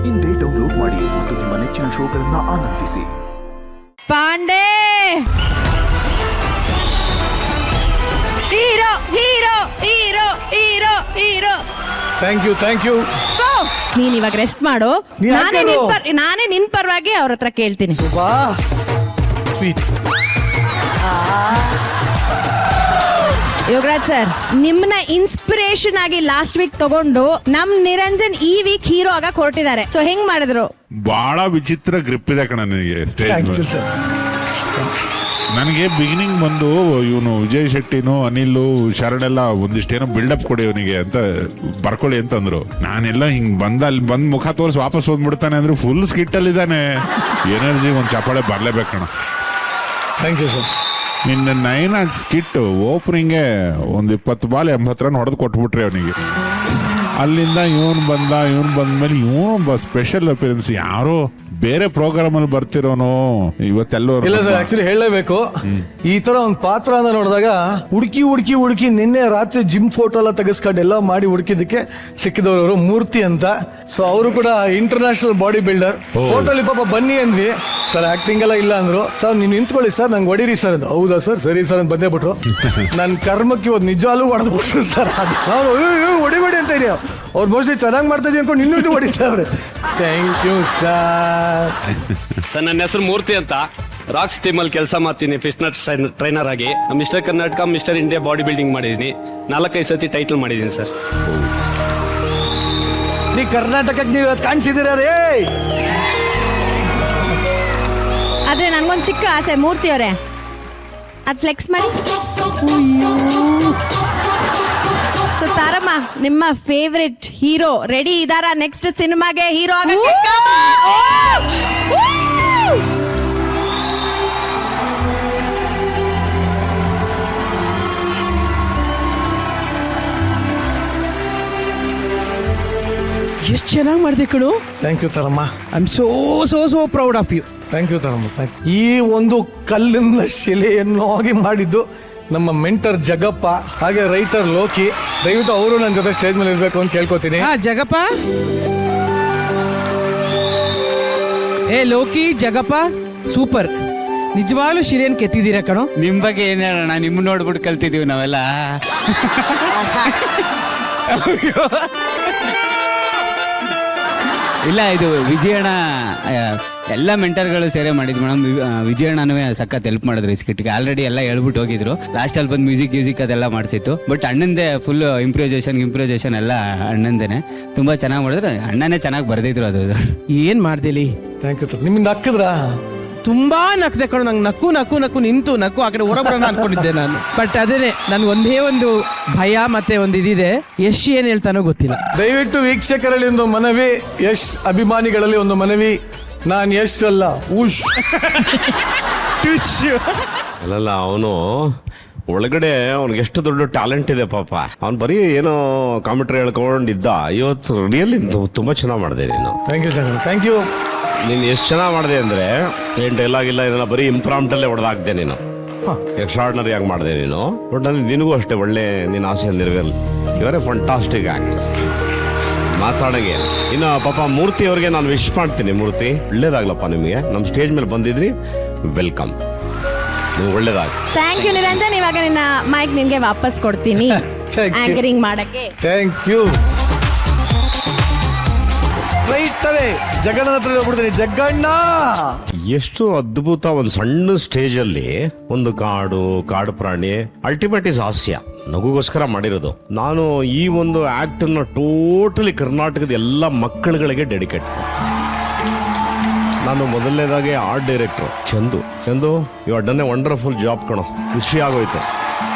ಇಂದೇ ಡೌನ್ಲೋಡ್ ಮಾಡಿ ಮತ್ತು ನಿಮ್ಮ ನೆಚ್ಚಿನ ಶೋಗಳನ್ನ ಆನಂದಿಸಿ. Pandey hero hero hero hero hero. Thank you. ನೀನ್ ಇವಾಗ ರೆಸ್ಟ್ ಮಾಡು. ನಾನೇ ನಿನ್ ಪರವಾಗಿ ಅವ್ರ ಹತ್ರ ಕೇಳ್ತೀನಿ. ಯೋಗರಾಜ್ ಸರ್, ನಿಮ್ನ ಇನ್ಸ್ಪಿರೇಷನ್ ಆಗಿ ಲಾಸ್ಟ್ ವೀಕ್ ತಗೊಂಡು ನಮ್ ನಿರಂಜನ್ ಈ ವೀಕ್ ಹೀರೋ ಆಗಕ್ ಹೊರಟಿದ್ದಾರೆ. ಸೊ ಹೆಂಗ್ ಮಾಡಿದ್ರು? ಬಹಳ ವಿಚಿತ್ರ ಗ್ರಿಪ್ ಇದೆ ಕಣ ನನಗೆ ಸ್ಟೇಜ್. ನನಗೆ ಬಿಗಿನಿಂಗ್ ಬಂದು ಇವನು ವಿಜಯ್ ಶೆಟ್ಟಿನು ಅನಿಲ್ ಶರಣೆಲ್ಲ ಒಂದಿಷ್ಟೇನೋ ಬಿಲ್ಡಪ್ ಕೊಡಿ ಅವನಿಗೆ ಅಂತ ಬರ್ಕೊಳ್ಳಿ ಅಂತಂದ್ರು. ನಾನೆಲ್ಲ ಹಿಂಗ್ ಅಲ್ಲಿ ಬಂದ್ ಮುಖ ತೋರಿಸಿ ವಾಪಸ್ ಬಂದ್ಬಿಡ್ತಾನೆ ಅಂದ್ರೆ ಫುಲ್ ಸ್ಕಿಟ್ ಅಲ್ಲಿ ಇದ್ದಾನೆ. ಎನರ್ಜಿ ಒಂದ್ ಚಪ್ಪಾಳೆ ಬರ್ಲೇಬೇಕಣ. Thank you sir. ನಿನ್ನ 9 ಸ್ಕಿಟ್ ಓಪನಿಂಗ್ಗೆ ಒಂದು 20 ಬಾಲ್ 80 ರನ್ ಹೊಡೆದು ಕೊಟ್ಬಿಟ್ರಿ ಅವನಿಗೆ. ಅಲ್ಲಿಂದ ಇವನು ಬಂದ್ಮೇಲೆ ಇವನು ಸ್ಪೆಷಲ್ ಅಪಿಯರೆನ್ಸ್. ಯಾರೋ ಬೇರೆ ಪ್ರೋಗ್ರಾಮ್ ಅಲ್ಲಿ ಬರ್ತಿರೋನು ಇವತ್ತೆಲ್ಲೋ ಇಲ್ಲ ಸರ್. ಆಕ್ಚುಲಿ ಹೇಳಲೇಬೇಕು, ಈ ತರ ಒಂದು ಪಾತ್ರ ಅಂತ ನೋಡಿದಾಗ ಹುಡುಕಿ ನಿನ್ನೆ ರಾತ್ರಿ ಜಿಮ್ ಫೋಟೋ ಎಲ್ಲ ತೆಗೆಸ್ಕೊಂಡು ಎಲ್ಲ ಮಾಡಿ ಹುಡುಕಿದಕ್ಕೆ ಸಿಕ್ಕಿದವರು ಮೂರ್ತಿ ಅಂತ. ಸೊ ಅವರು ಕೂಡ ಇಂಟರ್ನ್ಯಾಷನಲ್ ಬಾಡಿ ಬಿಲ್ಡರ್. ಫೋಟೋಲಿ ಪಾಪ ಬನ್ನಿ ಅಂದ್ವಿ ಸರ್, ಆಕ್ಟಿಂಗ್ ಎಲ್ಲ ಇಲ್ಲ ಅಂದ್ರು. ಸರ್ ನೀವು ನಿಂತ್ಕೊಳ್ಳಿ ಸರ್, ನಂಗೆ ಹೊಡೀರಿ ಸರ್ ಅಂತ. ಹೌದಾ ಸರ್, ಸರಿ ಸರ್ ಅಂತ ಬಂದೇ ಬಿಟ್ರು. ನನ್ನ ಕರ್ಮಕ್ಕೆ ಇವತ್ತು ನಿಜವಾಗ್ಲೂ ಹೊಡೆದ್ಬಿಟ್ರು ಸರ್. ನಾವು ಹೊಡಿಬೇಡಿ ಅಂತ ಇದೀಯ, ಅವ್ರು ಮೋಸ್ಟ್ಲಿ ಚೆನ್ನಾಗಿ ಮಾಡ್ತಾ ಇದೀವಿ ಅನ್ಕೊಂಡು ಇನ್ನೂ ಹೊಡಿತಾರೆ. Thank you sir. ಸರ್ ನನ್ನ ಹೆಸರು ಮೂರ್ತಿ ಅಂತ, ರಾಕ್ಸ್ ಟೀಮಲ್ಲಿ ಕೆಲಸ ಮಾಡ್ತೀನಿ ಫಿಟ್ನೆಸ್ ಟ್ರೈನರ್ ಆಗಿ. Mister Karnataka, mister India body building ಮಾಡಿದ್ದೀನಿ. 4-5 ಸತಿ ಟೈಟಲ್ ಮಾಡಿದ್ದೀನಿ ಸರ್. ನೀ ಕರ್ನಾಟಕಕ್ಕೆ ನೀವು ಇವತ್ತು ಕಾಣಿಸಿದ್ದೀರ ರೇ. ಆದ್ರೆ ನನ್ಗೊಂದು ಚಿಕ್ಕ ಆಸೆ, ಮೂರ್ತಿ ಅವರೇ ಅದ್ ಫ್ಲೆಕ್ಸ್ ಮಾಡಿ. ಸೊ ತಾರಮ್ಮ, ನಿಮ್ಮ ಫೇವ್ರೆಟ್ ಹೀರೋ ರೆಡಿ ಇದಾರ ನೆಕ್ಸ್ಟ್ ಸಿನಿಮಾಗೆ ಹೀರೋ ಆಗಕ್ಕೆ? ಎಷ್ಟು ಚೆನ್ನಾಗಿ ಮಾಡಿದೆ ಕಣು. Thank you Taramma. I am so proud of you. Thank you Taramma. ಈ ಒಂದು ಕಲ್ಲಿನ ಶಿಲೆಯನ್ನಾಗಿ ಮಾಡಿದ್ದು ನಮ್ಮ ಮೆಂಟರ್ ಜಗಪ್ಪ, ಹಾಗೆ ರೈಟರ್ ಲೋಕಿ. ದಯವಿಟ್ಟು ಅವರು ನನ್ನ ಜೊತೆ ಸ್ಟೇಜ್ ಮೇಲೆ ಇರಬೇಕು ಅಂತ ಕೇಳ್ಕೊತೀನಿ. ಜಗಪ್ಪ, ಲೋಕಿ ಜಗಪ್ಪ ಸೂಪರ್. ನಿಜವಾಗ್ಲೂ ಶಿಲೆಯನ್ನು ಕೆತ್ತಿದ್ದೀರಾ ಕಣೋ. ನಿಮ್ ಬಗ್ಗೆ ಏನ್ ಹೇಳೋಣ, ನಿಮ್ ನೋಡ್ಬಿಟ್ಟು ಕಲ್ತಿದೀವಿ ನಾವೆಲ್ಲ. ಇಲ್ಲ, ಇದು ವಿಜಯಣ್ಣ ಎಲ್ಲ ಮೆಂಟರ್ಗಳು ಸೇರೆ ಮಾಡಿದ್ವಿ ಮೇಡಮ್. ವಿಜಯಣ್ಣನೂ ಸಖತ್ ಹೆಲ್ಪ್ ಮಾಡಿದ್ರು ಈ ಸ್ಕಿಟ್ಗೆ. ಆಲ್ರೆಡಿ ಎಲ್ಲ ಹೇಳ್ಬಿಟ್ಟು ಹೋಗಿದ್ರು. ಲಾಸ್ಟ್ ಅಲ್ಲಿ ಬಂದು ಮ್ಯೂಸಿಕ್ ಅದೆಲ್ಲ ಮಾಡಿಸಿತ್ತು. ಬಟ್ ಅಣ್ಣಂದೇ ಫುಲ್ ಇಂಪ್ರೂವೈಸೇಷನ್ ಎಲ್ಲ ಅಣ್ಣಂದೇನೆ. ತುಂಬಾ ಚೆನ್ನಾಗಿ ಮಾಡಿದ್ರು. ಅಣ್ಣನೇ ಚೆನ್ನಾಗಿ ಬರ್ದಿದ್ರು. ಅದು ಏನ್ ಮಾಡ್ದೇಲಿ. Thank you. ನಿಮ್ಮಿಂದ ಹಾಕಿದ್ರಾ? ತುಂಬಾ ನಕ್ದೆ ಕಣೋ. ನಂಗೆ ನಕ್ಕು ನಿಂತು ಆ ಕಡೆ ಹೊರಬರೋಣ ಅನ್ಕೊಂಡಿದ್ದೆ ನಾನು. ಬಟ್ ಅದೇನೆ ನನ್ಗೆ ಒಂದೇ ಒಂದು ಭಯ ಮತ್ತೆ ಒಂದು ಇದಿದೆ. ಯಶ್ ಏನ್ ಹೇಳ್ತಾನೋ ಗೊತ್ತಿಲ್ಲ. ದಯವಿಟ್ಟು ವೀಕ್ಷಕರಲ್ಲಿ ಒಂದು ಮನವಿ, ಯಶ್ ಅಭಿಮಾನಿಗಳಲ್ಲಿ ಒಂದು ಮನವಿ, ನಾನು ಯಶ್ ಅಲ್ಲ ಉಷ್. ಅಲ್ಲಲ್ಲ, ಅವನು ಒಳಗಡೆ ಅವ್ನಿಗೆ ಎಷ್ಟು ದೊಡ್ಡ ಟ್ಯಾಲೆಂಟ್ ಇದೆ ಪಾಪ. ಅವ್ನು ಬರೀ ಏನೋ ಕಾಮೆಂಟ್ರಿ ಹೇಳ್ಕೊಂಡಿದ್ದ. ಇವತ್ತು ರಿಯಲಿ ತುಂಬಾ ಚೆನ್ನಾಗಿ ಮಾಡಿದೆ ನೀನು. Thank you. ನೀನು ಎಷ್ಟು ಚೆನ್ನಾಗಿ ಮಾಡಿದೆ ಅಂದ್ರೆ ಏನ್ ಡೈಲಾಗ್ ಇಲ್ಲ, ಇದೆಲ್ಲ ಬರೀ ಇಂಪ್ರಾಂಪ್ಟಲ್ಲೇ ಹೊಡೆದಾಕ್ದೆ ನೀನು. ಎಕ್ಸ್ಟ್ರಾರ್ಡಿನರಿ ಆಗಿ ಮಾಡಿದೆ ನೀನು. ಒಟ್ಟಿನಲ್ಲಿ ನಿನಗೂ ಅಷ್ಟೇ ಒಳ್ಳೆ ನಿನ್ನ ಆಸೆ ನೆರವೇರಲಿ. ಇವರೇ ಫಂಟಾಸ್ಟಿಕ್ ಆಕ್ಟ್ ಮಾತಾಡಗೆ. ಇನ್ನು ಪಾಪ ಮೂರ್ತಿ ಅವ್ರಿಗೆ ನಾನು ವಿಶ್ ಮಾಡ್ತೀನಿ. ಮೂರ್ತಿ, ಒಳ್ಳೇದಾಗ್ಲಪ್ಪ ನಿಮಗೆ. ನಮ್ಮ ಸ್ಟೇಜ್ ಮೇಲೆ ಬಂದಿದ್ರಿ, ವೆಲ್ಕಮ್. ನೀವು ಒಳ್ಳೇದಾಗ. Thank you Niranjan. ಇವಾಗ ನಿನ್ನ ಮೈಕ್ ನಿನ್ಗೆ ವಾಪಸ್ ಕೊಡ್ತೀನಿ ಆಂಕರಿಂಗ್ ಮಾಡಕ್ಕೆ. Thank you. ಜಗಣ್ಣ ಹತ್ರ ಹೋಗ್ಬಿಡ್ತೀನಿ. ಜಗಣ್ಣ, ಎಷ್ಟು ಅದ್ಭುತ. ಒಂದು ಸಣ್ಣ ಸ್ಟೇಜ್ ಅಲ್ಲಿ ಒಂದು ಕಾಡು ಪ್ರಾಣಿ. ಅಲ್ಟಿಮೇಟ್ ಇಸ್ ಹಾಸ್ಯ, ನಗುಗೋಸ್ಕರ ಮಾಡಿರೋದು. ನಾನು ಈ ಒಂದು ಆಕ್ಟ್ ಅನ್ನ ಟೋಟಲಿ ಕರ್ನಾಟಕದ ಎಲ್ಲ ಮಕ್ಕಳುಗಳಿಗೆ ಡೆಡಿಕೇಟ್. ನಾನು ಮೊದಲನೇದಾಗಿ art director Chandu you are done a wonderful job ಕಣೋ. ಖುಷಿ ಆಗೋಯ್ತು,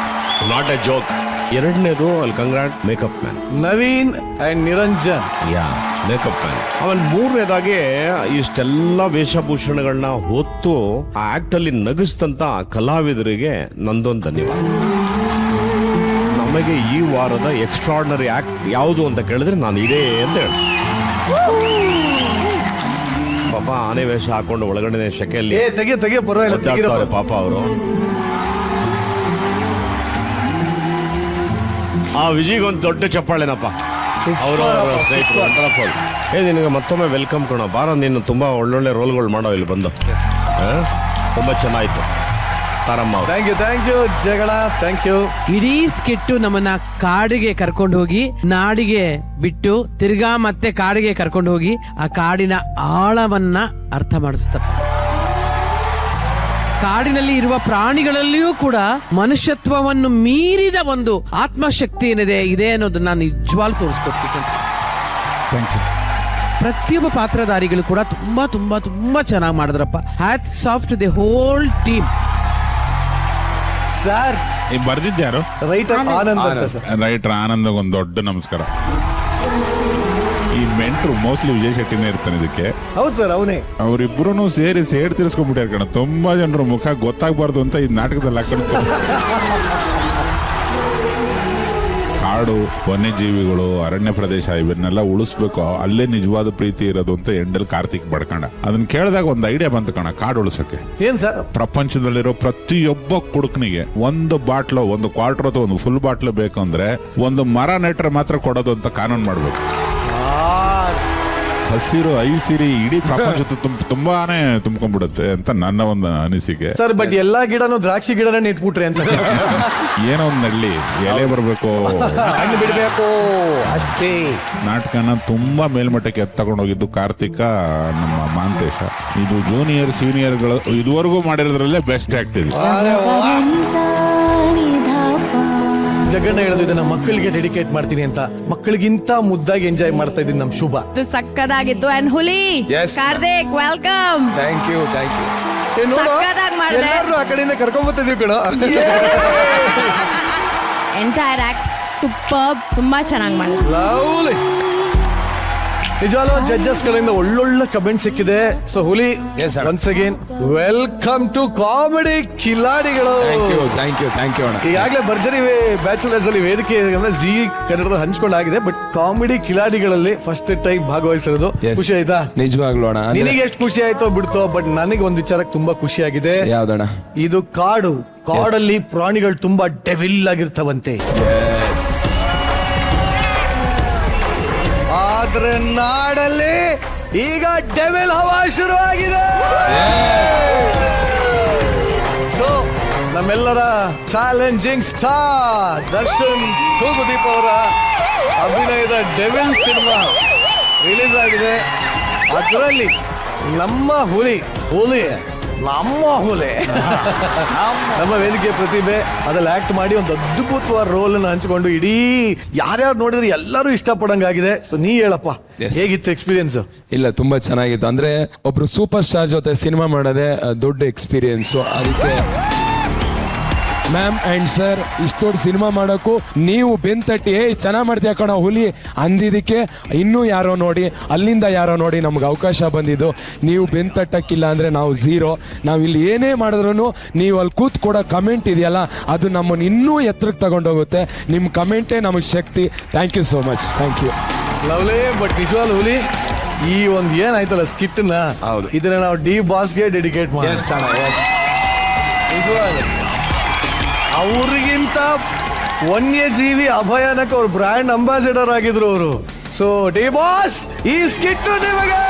ನಾಟ್ ಎ ಜೋಕ್. ಎರಡನೇದು ಅಲ್ಲಿ congrats makeup man Naveen and Niranjan. Yeah, makeup man. ಆಮೇಲೆ ಮೂರನೇದಾಗಿ ಇಷ್ಟೆಲ್ಲ ವೇಷಭೂಷಣಗಳನ್ನ ಹೊತ್ತು ಆ ಆಕ್ಟ್ ಅಲ್ಲಿ ನಗಿಸ್ತಂತ ಕಲಾವಿದರಿಗೆ ನಂದೊಂದು ಧನ್ಯವಾದ. ನಮಗೆ ಈ ವಾರದ ಎಕ್ಸ್ಟ್ರಾರ್ಡಿನರಿ ಆಕ್ಟ್ ಯಾವುದು ಅಂತ ಕೇಳಿದ್ರೆ ನಾನು ಇದೇ ಅಂತ ಹೇಳಿ. ಪಾಪ ಆನೆ ವೇಷ ಹಾಕೊಂಡು ಒಳಗಡೆ ಶೆಕೆಯಲ್ಲಿ ತೆಗೆ ಪರವಾಗಿಲ್ಲ ಪಾಪ ಅವರು. ಆ ವಿಜಯ್ಗೊಂದು ದೊಡ್ಡ ಚಪ್ಪಾಳೆನಪ್ಪ. ಅವರು ಸ್ನೇಹಿತರು. ನಿನಗೆ ಮತ್ತೊಮ್ಮೆ ವೆಲ್ಕಮ್ ಕಣೋ. ಬಾರೋ, ನೀನು ತುಂಬ ಒಳ್ಳೊಳ್ಳೆ ರೋಲ್ಗಳು ಮಾಡೋ ಇಲ್ಲಿ ಬಂದು. ತುಂಬ ಚೆನ್ನಾಯಿತು ತಾರಮ್ಮ ಅವ್ರು. ಥ್ಯಾಂಕ್ ಯು ಜಗಳ, ಥ್ಯಾಂಕ್ ಯು. ಇಡೀ ಸ್ಕಿಟ್ಟು ನಮ್ಮನ್ನ ಕಾಡಿಗೆ ಕರ್ಕೊಂಡು ಹೋಗಿ, ನಾಡಿಗೆ ಬಿಟ್ಟು ತಿರ್ಗಾ ಮತ್ತೆ ಕಾಡಿಗೆ ಕರ್ಕೊಂಡು ಹೋಗಿ ಆ ಕಾಡಿನ ಆಳವನ್ನ ಅರ್ಥ ಮಾಡಿಸ್ತಾರೆ. ಕಾಡಿನಲ್ಲಿ ಇರುವ ಪ್ರಾಣಿಗಳಲ್ಲಿಯೂ ಕೂಡ ಮನುಷ್ಯತ್ವವನ್ನು ಮೀರಿದ ಒಂದು ಆತ್ಮಶಕ್ತಿ ಇದೆ ಅನ್ನೋದನ್ನ ನಿಜವಾಗ್ಲೂ ತೋರಿಸ್ಕೊಡ್ತೀನಿ. ಪ್ರತಿಯೊಬ್ಬ ಪಾತ್ರಧಾರಿಗಳು ಕೂಡ ತುಂಬಾ ತುಂಬಾ ತುಂಬಾ ಚೆನ್ನಾಗಿ ಮಾಡಿದ್ರಪ್ಪ. Hats off to the whole team. Sir ಬರ್ದಿದ್ಯಾರು? ರೈಟರ್ ಆನಂದ್ ಅಂತ ಸರ್. ರೈಟರ್ ಆನಂದ್ ಒಂದು ದೊಡ್ಡ ನಮಸ್ಕಾರ. ಈ ಮೆಂಟ್ರು ಮೋಸ್ಟ್ಲಿ ವಿಜಯ್ ಶೆಟ್ಟಿನೇ ಇರ್ತಾನೆ ಇದಕ್ಕೆ. ಹೌದು ಸರ್, ಅವನೇ. ಅವರಿಬ್ರು ಸೇರಿ ಸೇಡ್ ತಿರ್ಸ್ಕೊಂಡ್ಬಿಟ್ಟಾರ ಕಣ. ತುಂಬಾ ಜನರ ಮುಖ ಗೊತ್ತಾಗಬಾರ್ದು ಅಂತ ಈ ನಾಟಕದಲ್ಲಿ ಹಾಕೊಂಡು ಕಾಡು, ವನ್ಯಜೀವಿಗಳು, ಅರಣ್ಯ ಪ್ರದೇಶ ಇವನ್ನೆಲ್ಲ ಉಳಿಸ್ಬೇಕು, ಅಲ್ಲೇ ನಿಜವಾದ ಪ್ರೀತಿ ಇರೋದು ಅಂತ ಎಂಡಲ್ ಕಾರ್ತಿಕ್ ಬಡ್ಕಂಡ. ಅದನ್ನ ಕೇಳಿದಾಗ ಒಂದು ಐಡಿಯಾ ಬಂತು ಕಣ, ಕಾಡು ಉಳಿಸಕ್ಕೆ. ಏನ್ ಸರ್? ಪ್ರಪಂಚದಲ್ಲಿರೋ ಪ್ರತಿಯೊಬ್ಬ ಕುಡುಕನಿಗೆ ಒಂದು ಬಾಟ್ಲು, ಒಂದು ಕ್ವಾರ್ಟರ್ ಅಥವಾ ಒಂದು ಫುಲ್ ಬಾಟ್ಲು ಬೇಕು ಅಂದ್ರೆ ಒಂದು ಮರ ನೆಟ್ರೆ ಮಾತ್ರ ಕೊಡೋದು ಅಂತ ಕಾನೂನು ಮಾಡ್ಬೇಕು. ಹಸಿರು ಐಸಿರಿ ಇಡೀ ಪ್ರಪಂಚ ತುಂಬಾನೇ ತುಂಬ್ಕೊಂಡ್ಬಿಡುತ್ತೆ ಅಂತ ನನ್ನ ಒಂದು ಅನಿಸಿಕೆ ಸರ್. ಬಟ್ ಎಲ್ಲಾ ಗಿಡನು ದ್ರಾಕ್ಷಿ ಗಿಡನೇ ಇಟ್ಬಿಟ್ರೆ ಅಂತ ಏನೋ ಒಂದು ನಳ್ಳಿ ಎಲೆ ಬರಬೇಕು, ಹಣ್ಣು ಬಿಡಬೇಕು ಅಷ್ಟೇ. ನಾಟಕನ ತುಂಬಾ ಮೇಲ್ಮಟ್ಟಕ್ಕೆ ತಗೊಂಡೋಗಿದ್ದು ಕಾರ್ತಿಕ, ನಮ್ಮ ಮಾಂತೇಶ. ಇದು ಜೂನಿಯರ್ ಸೀನಿಯರ್ಗಳು ಇದುವರೆಗೂ ಮಾಡಿರೋದ್ರಲ್ಲೇ ಬೆಸ್ಟ್ ಆಕ್ಟ್ ಇದೆ. ಜಗಣ್ಣ ಹೇಳೋದು ಇದನ್ನ ಮಕ್ಕಳಿಗೆ ಡೆಡಿಕೇಟ್ ಮಾಡ್ತೀನಿ ಅಂತ. ಮಕ್ಕಳಿಗಿಂತ ಮುದ್ದಾಗಿ ಎಂಜಾಯ್ ಮಾಡ್ತಾ ಇದ್ದೀನಿ ನಮ್ಮ ಶುಭ. ಇದು ಸಕ್ಕದಾಗಿತ್ತು. And Huli Karthik, welcome. Thank you. ಸಕ್ಕದಾಗಿ ಮಾಡಿದೆ. ಎಲ್ಲರೂ ಆ ಕಡೆಯಿಂದ ಕರ್ಕೊಂಡ್ಬರ್ತಿದ್ವಿ ಕಣ. ಎಂಟೈರ್ ಆಕ್ಟ್ ಸೂಪರ್, ತುಂಬಾ ಚೆನ್ನಾಗಿ ಮಾಡಿದ್ರು. ಲವ್ಲಿ. ನಿಜವಾಗ್ಲೂ ಜಡ್ಜಸ್ ಕಡೆಯಿಂದ ಒಳ್ಳೊಳ್ಳೆ ಕಮೆಂಟ್ ಸಿಕ್ಕಿದೆ. So Huli, once again welcome to comedy Khiladigalu. Thank you ಅಣ್ಣ. ಈಗಾಗಲೇ ಭರ್ಜರಿ ಬ್ಯಾಚುಲರ್ಸ್ ಅಲ್ಲಿ ವೇದಿಕೆ ಜಿ ಕನ್ನಡದ ಹಂಚ್ಕೊಂಡಾಗಿದೆ. ಬಟ್ ಕಾಮಿಡಿ ಕಿಲಾಡಿಗಳಲ್ಲಿ ಫಸ್ಟ್ ಟೈಮ್ ಭಾಗವಹಿಸಿರೋದು ಖುಷಿ ಆಯ್ತಾ? ನಿಜವಾಗ್ಲೂ ಅಣ್ಣ. ನಿನಗೆ ಎಷ್ಟು ಖುಷಿ ಆಯ್ತೋ ಬಿಡ್ತೋ, ಬಟ್ ನನಗೆ ಒಂದು ವಿಚಾರಕ್ಕೆ ತುಂಬಾ ಖುಷಿ ಆಗಿದೆ. ಯಾವ್ದಣ್ಣ? ಇದು ಕಾಡಲ್ಲಿ ಪ್ರಾಣಿಗಳು ತುಂಬಾ ಡೆವಿಲ್ ಆಗಿರ್ತವಂತೆ. ಆದ್ರೆ ನಾಡಲ್ಲಿ ಈಗ ಡೆವಿಲ್ ಹವಾ ಶುರುವಾಗಿದೆ. ಸೊ ನಮ್ಮೆಲ್ಲರ ಚಾಲೆಂಜಿಂಗ್ ಸ್ಟಾರ್ ದರ್ಶನ್ ತೂಗುದೀಪ್ ಅವರ ಅಭಿನಯದ ಡೆವಿಲ್ ಸಿನಿಮಾ ರಿಲೀಸ್ ಆಗಿದೆ. ಅದರಲ್ಲಿ ನಮ್ಮ ಹುಲಿ ನಮ್ಮ ವೇದಿಕೆ ಪ್ರತಿಭೆ ಅದ್ರಲ್ಲಿ ಆಕ್ಟ್ ಮಾಡಿ ಒಂದು ಅದ್ಭುತವಾದ ರೋಲ್ ಅನ್ನು ಹಂಚಿಕೊಂಡು ಇಡೀ ಯಾರ್ಯಾರು ನೋಡಿದ್ರೆ ಎಲ್ಲರೂ ಇಷ್ಟಪಡಂಗಾಗಿದೆ. ಸೊ ನೀ ಹೇಳಪ್ಪ, ಹೇಗಿತ್ತು ಎಕ್ಸ್ಪೀರಿಯನ್ಸ್? ಇಲ್ಲ, ತುಂಬಾ ಚೆನ್ನಾಗಿತ್ತು. ಅಂದ್ರೆ ಒಬ್ರು ಸೂಪರ್ ಸ್ಟಾರ್ ಜೊತೆ ಸಿನಿಮಾ ಮಾಡೋದೇ ದೊಡ್ಡ ಎಕ್ಸ್ಪೀರಿಯನ್ಸ್. ಅದಕ್ಕೆ ಮ್ಯಾಮ್ ಅಂಡ್ ಸರ್ ಇಷ್ಟು ದೊಡ್ಡ ಸಿನಿಮಾ ಮಾಡೋಕ್ಕೂ ನೀವು ಬೆಂತಟ್ಟಿ ಚೆನ್ನಾಗಿ ಮಾಡ್ತೀಯ ಕಣ ಹುಲಿ ಅಂದಿದ್ದಕ್ಕೆ ಇನ್ನೂ ಯಾರೋ ನೋಡಿ, ಅಲ್ಲಿಂದ ಯಾರೋ ನೋಡಿ ನಮ್ಗೆ ಅವಕಾಶ ಬಂದಿದ್ದು. ನೀವು ಬೆಂತಟ್ಟಕ್ಕಿಲ್ಲ ಅಂದರೆ ನಾವು ಝೀರೋ. ನಾವು ಇಲ್ಲಿ ಏನೇ ಮಾಡಿದ್ರು ನೀವು ಅಲ್ಲಿ ಕೂತ್ ಕೊಡೋ ಕಮೆಂಟ್ ಇದೆಯಲ್ಲ, ಅದು ನಮ್ಮನ್ನು ಇನ್ನೂ ಎತ್ತರಕ್ಕೆ ತಗೊಂಡೋಗುತ್ತೆ. ನಿಮ್ಮ ಕಮೆಂಟೇ ನಮಗೆ ಶಕ್ತಿ. Thank you so much. Thank you. Lovely. But ನಿಜವಾಗ್ಲೂ ಹುಲಿ, ಈ ಒಂದು ಏನಾಯ್ತಲ್ಲ ಸ್ಕಿಟ್ನ, ಇದನ್ನ ನಾವು ಡಿ ಬಾಸ್ಗೆ ಡೆಡಿಕೇಟ್ ಮಾಡಿ. ಅವ್ರಿಗಿಂತ ವನ್ಯಜೀವಿ ಅಭಯಾನಕ ಅವ್ರ ಬ್ರ್ಯಾಂಡ್ ಅಂಬಾಸಿಡರ್ ಆಗಿದ್ರು ಅವರು. ಸೊ ಡಿ ಬಾಸ್, ಈ ಸ್ಕಿಟ್ ನಿಮಗೆ